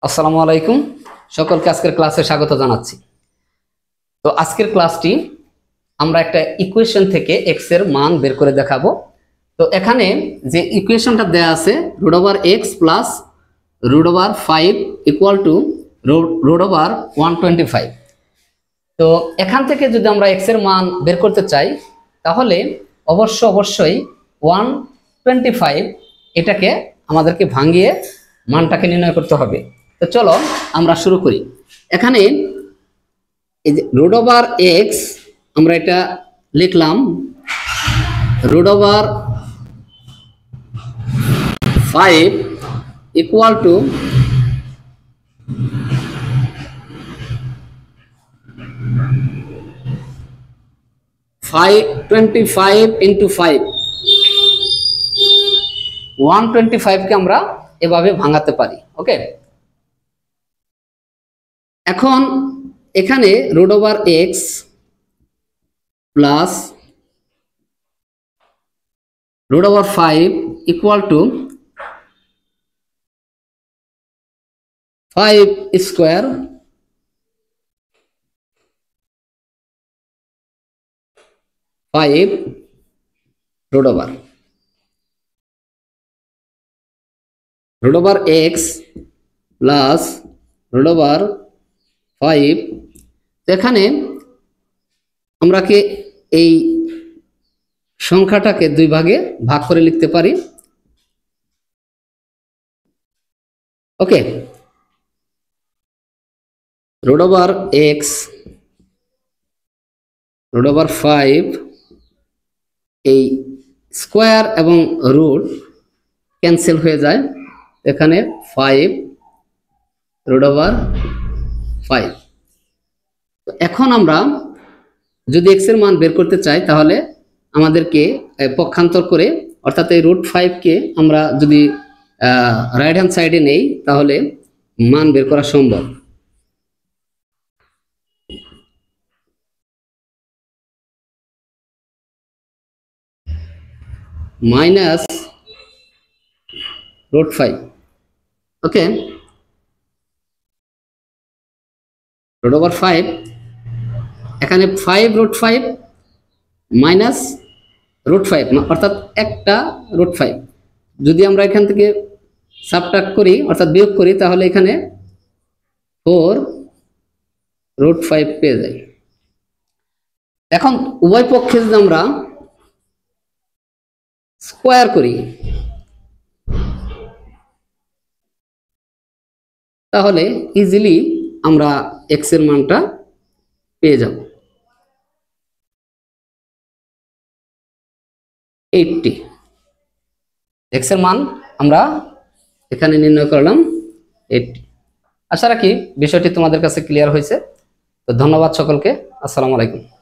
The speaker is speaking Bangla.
আসসালামু আলাইকুম, সকলকে আজকের ক্লাসে স্বাগত জানাচ্ছি। তো আজকের ক্লাসটি আমরা একটা ইকুয়েশন থেকে এক্স এর মান বের করে দেখাবো। তো এখানে যে ইকুয়েশনটা দেয়া আছে √x প্লাস √5 ইকুয়াল টু √125। তো এখান থেকে যদি আমরা এক্স এর মান বের করতে চাই তাহলে অবশ্যই 125 এটাকে আমাদেরকে ভাঙিয়ে মানটাকে নির্ণয় করতে হবে। তো চলো আমরা শুরু করি। এখানে এই যে √x আমরা এটা লিখলাম √5 ইকুয়াল টু 525 ইন্টু 5 125 কে আমরা এভাবে ভাঙাতে পারি। ওকে, এখন এখানে √x plus √5 equal to 5 square √x plus √5। এখানে আমরা কি এই সংখ্যাটাকে দুই ভাগে ভাগ করে লিখতে পারি। ওকে, √x √5 এই স্কোয়ার এবং রুট ক্যান্সেল হয়ে যায়, এখানে 5 √5। এখন আমরা যদি x এর মান বের করতে চাই তাহলে আমাদেরকে পক্ষান্তর করে, অর্থাৎ এই √5 কে আমরা যদি রাইট হ্যান্ড সাইডে নেই তাহলে মান বের করা সম্ভব। মাইনাস √5। ওকে, √5 এখানে 5 মাইনাস √5 অর্থাৎ একটা √5 যদি আমরা এখান থেকে সাবট্রাক্ট করি অর্থাৎ বিয়োগ করি তাহলে এখানে 4 √5 পেয়ে যাই। এখন উভয় পক্ষে যদি আমরা স্কোয়ার করি তাহলে ইজিলি আমরা x এর মানটা পেয়ে যাব 80। x এর মান আমরা এখানে নির্ণয় করলাম 80। আশা রাখি বিষয়টি তোমাদের কাছে ক্লিয়ার হয়েছে। তো ধন্যবাদ সকলকে। আসসালামু আলাইকুম।